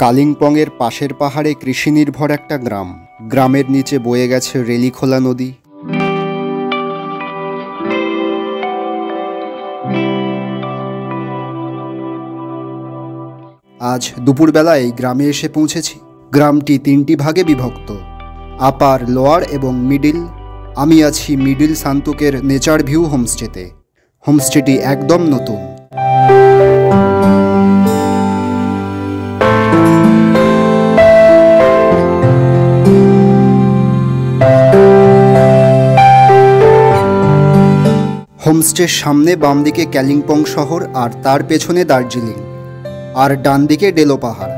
কালিম্পংয়ের পাশের পাহাড়ে কৃষি নির্ভর একটা গ্রাম। গ্রামের নিচে বয়ে গেছে রেলিখোলা নদী। আজ দুপুরবেলায় এই গ্রামে এসে পৌঁছেছি। গ্রামটি 3টি ভাগে বিভক্ত, আপার, লোয়ার এবং মিডিল। আমি আছি মিডিল সান্তুকের নেচার ভিউ হোমস্টেতে। হোমস্টেটি একদম নতুন। হোমস্টের সামনে বাম দিকে কালিম্পং শহর, আর তার পেছনে দার্জিলিং, আর ডান দিকে ডেলো পাহাড়।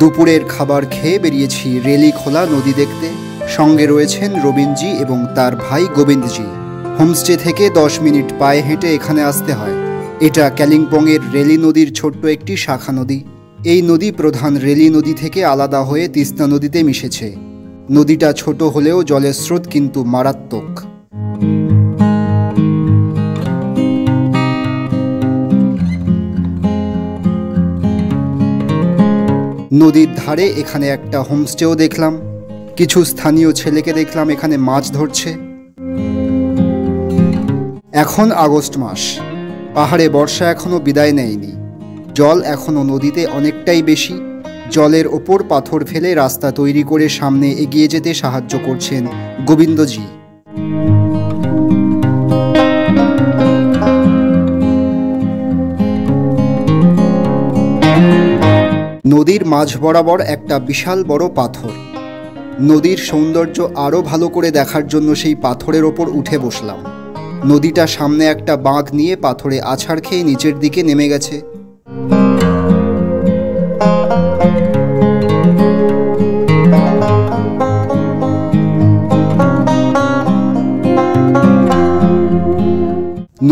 দুপুরের খাবার খেয়ে বেরিয়েছি রেলিখোলা নদী দেখতে। সঙ্গে রয়েছেন রবীন্দ্রজি এবং তার ভাই গোবিন্দজি। হোমস্টে থেকে 10 মিনিট পায়ে হেঁটে এখানে আসতে হয়। এটা কালিম্পংয়ের রেলি নদীর ছোট্ট একটি শাখা নদী। এই নদী প্রধান রেলি নদী থেকে আলাদা হয়ে তিস্তা নদীতে মিশেছে। নদীটা ছোট হলেও জলের স্রোত কিন্তু মারাত্মক। নদীর ধারে এখানে একটা হোমস্টেও দেখলাম। কিছু স্থানীয় ছেলেকে দেখলাম এখানে মাছ ধরছে। এখন আগস্ট মাস, পাহাড়ে বর্ষা এখনো বিদায় নেয়নি। জল এখনো নদীতে অনেকটাই বেশি। জলের ওপর পাথর ফেলে রাস্তা তৈরি করে সামনে এগিয়ে যেতে সাহায্য করছেন গোবিন্দজি। নদীর মাঝ বরাবর একটা বিশাল বড় পাথর। নদীর সৌন্দর্য আরও ভালো করে দেখার জন্য সেই পাথরের ওপর উঠে বসলাম। নদীটা সামনে একটা বাঁক নিয়ে পাথরে আছাড় খেয়ে নিচের দিকে নেমে গেছে।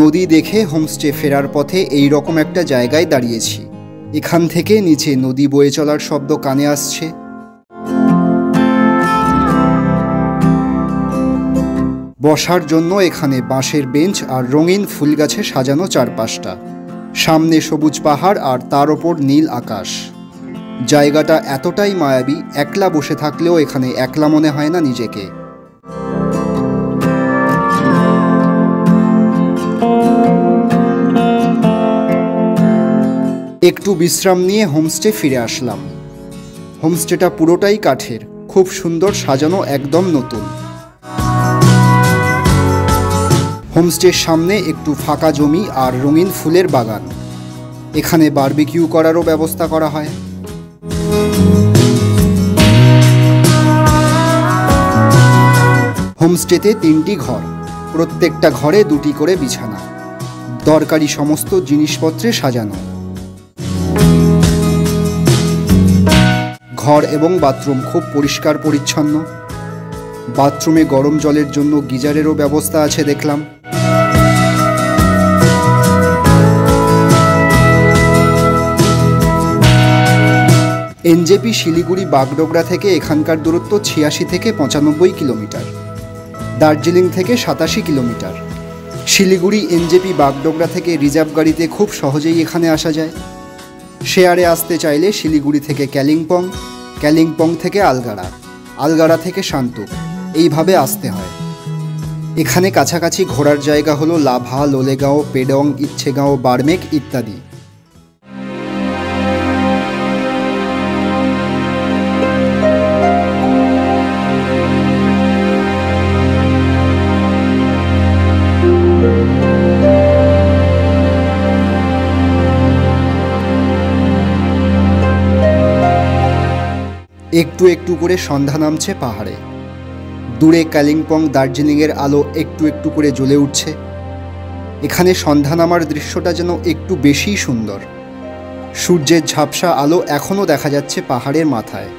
নদী দেখে হোমস্টে ফেরার পথে এই রকম একটা জায়গায় দাঁড়িয়েছি। এখান থেকে নিচে নদী বয়ে চলার শব্দ কানে আসছে। বসার জন্য এখানে বাঁশের বেঞ্চ আর রঙিন ফুল গাছে সাজানো চারপাশটা। সামনে সবুজ পাহাড় আর তার ওপর নীল আকাশ। জায়গাটা এতটাই মায়াবী, একলা বসে থাকলেও এখানে একলা মনে হয় না নিজেকে। একটু বিশ্রাম নিয়ে হোমস্টে ফিরে আসলাম। হোমস্টেটা পুরোটাই কাঠের, খুব সুন্দর সাজানো, একদম নতুন। হোমস্টের সামনে একটু ফাঁকা জমি আর রঙিন ফুলের বাগান। এখানে বারবিকিউ করারও ব্যবস্থা করা হয়। হোমস্টেতে 3টি ঘর, প্রত্যেকটা ঘরে 2টি করে বিছানা, দরকারি সমস্ত জিনিসপত্রে সাজানো। ঘর এবং বাথরুম খুব পরিষ্কার পরিচ্ছন্ন। বাথরুমে গরম জলের জন্য গিজারেরও ব্যবস্থা আছে দেখলাম। এনজেপি শিলিগুড়ি বাগডোগরা থেকে এখানকার দূরত্ব 86 থেকে 95 কিলোমিটার। দার্জিলিং থেকে 87 কিলোমিটার। শিলিগুড়ি এনজেপি বাগডোগরা থেকে রিজার্ভ গাড়িতে খুব সহজেই এখানে আসা যায়। শেয়ারে আসতে চাইলে শিলিগুড়ি থেকে কালিম্পং, কালিম্পং থেকে আলগাড়া, আলগাড়া থেকে সান্তুক, এইভাবে আসতে হয়। এখানে কাছাকাছি ঘোরার জায়গা হলো লাভা, লোলেগাঁও, পেডং, ইচ্ছেগাঁও, বার্মেক ইত্যাদি। একটু একটু করে সন্ধ্যা নামছে পাহাড়ে। দূরে কালিম্পং, দার্জিলিংয়ের আলো একটু একটু করে জ্বলে উঠছে। এখানে সন্ধ্যা নামার দৃশ্যটা যেন একটু বেশিই সুন্দর। সূর্যের ঝাপসা আলো এখনও দেখা যাচ্ছে পাহাড়ের মাথায়।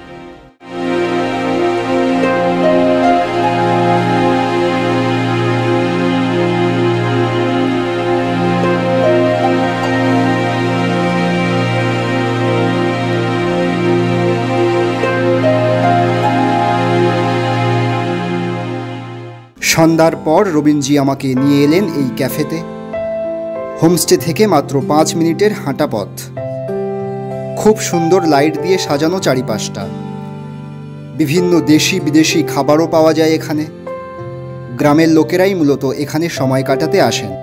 সন্ধ্যার পর রবিনজি আমাকে নিয়ে এলেন এই ক্যাফেতে। হোমস্টে থেকে মাত্র 5 মিনিটের হাঁটা পথ। খুব সুন্দর লাইট দিয়ে সাজানো চারিপাশটা। বিভিন্ন দেশি বিদেশি খাবারও পাওয়া যায় এখানে। গ্রামের লোকেরাই মূলত এখানে সময় কাটাতে আসেন।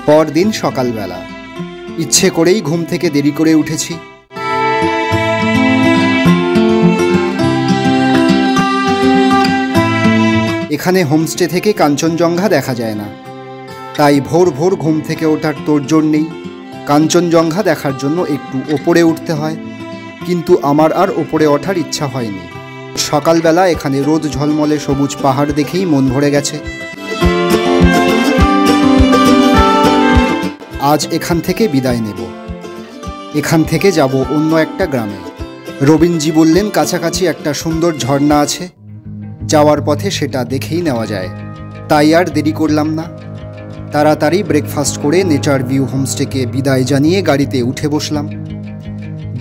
পরদিন সকালবেলা ইচ্ছে করেই ঘুম থেকে দেরি করে উঠেছি। এখানে হোমস্টে থেকে কাঞ্চনজঙ্ঘা দেখা যায় না, তাই ভোর ভোর ঘুম থেকে ওঠার তোড়জোড় নেই। কাঞ্চনজঙ্ঘা দেখার জন্য একটু ওপরে উঠতে হয়, কিন্তু আমার আর ওপরে ওঠার ইচ্ছা হয়নি। সকালবেলা এখানে রোদ ঝলমলে সবুজ পাহাড় দেখেই মন ভরে গেছে। আজ এখান থেকে বিদায় নেব। এখান থেকে যাব অন্য একটা গ্রামে। রবিনজি বললেন কাছাকাছি একটা সুন্দর ঝর্ণা আছে, যাওয়ার পথে সেটা দেখেই নেওয়া যায়। তাই আর দেরি করলাম না, তাড়াতাড়ি ব্রেকফাস্ট করে নেচার ভিউ হোমস্টেকে বিদায় জানিয়ে গাড়িতে উঠে বসলাম।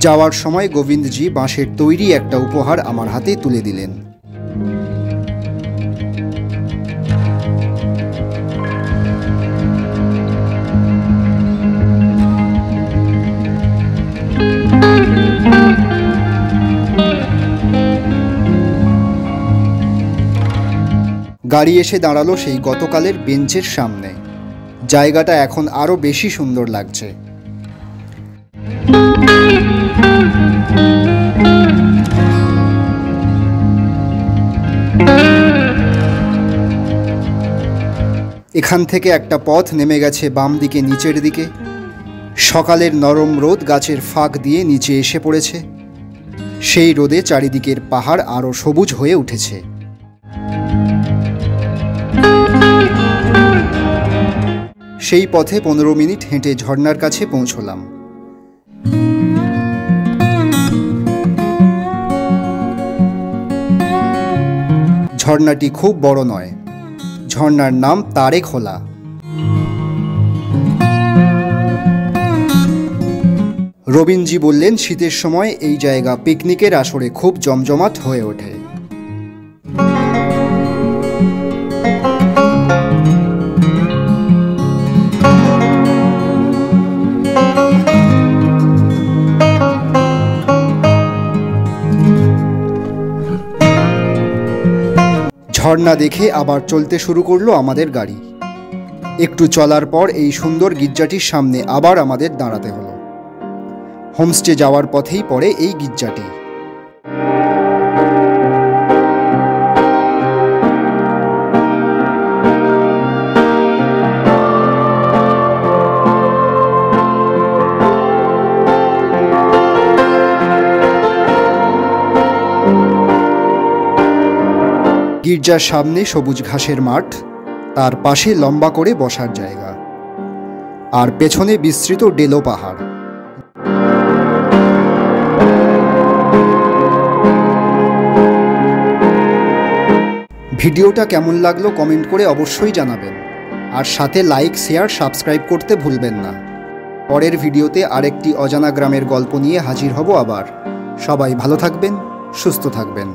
যাওয়ার সময় গোবিন্দজি বাঁশের তৈরি একটা উপহার আমার হাতে তুলে দিলেন। গাড়ি এসে দাঁড়ালো সেই গতকালের বেঞ্চের সামনে। জায়গাটা এখন আরো বেশি সুন্দর লাগছে। এখান থেকে একটা পথ নেমে গেছে বাম দিকে নিচের দিকে। সকালের নরম রোদ গাছের ফাঁক দিয়ে নিচে এসে পড়েছে। সেই রোদে চারিদিকের পাহাড় আরো সবুজ হয়ে উঠেছে। সেই পথে 15 মিনিট হেঁটে ঝর্ণার কাছে পৌঁছলাম। ঝর্ণাটি খুব বড় নয়। ঝর্ণার নাম তারেখোলা। রবিনজি বললেন শীতের সময় এই জায়গা পিকনিকের আসরে খুব জমজমাট হয়ে ওঠে। ঝর্ণা দেখে আবার চলতে শুরু করলো আমাদের গাড়ি। একটু চলার পর এই সুন্দর গির্জাটির সামনে আবার আমাদের দাঁড়াতে হলো। হোমস্টে যাওয়ার পথেই পড়ে এই গির্জাটি। গির্জার সামনে সবুজ ঘাসের মাঠ, তার পাশে লম্বা করে বসার জায়গা, আর পেছনে বিস্তৃত ডেলো পাহাড়। ভিডিওটা কেমন লাগলো কমেন্ট করে অবশ্যই জানাবেন, আর সাথে লাইক, শেয়ার, সাবস্ক্রাইব করতে ভুলবেন না। পরের ভিডিওতে আরেকটি অজানা গ্রামের গল্প নিয়ে হাজির হব আবার। সবাই ভালো থাকবেন, সুস্থ থাকবেন।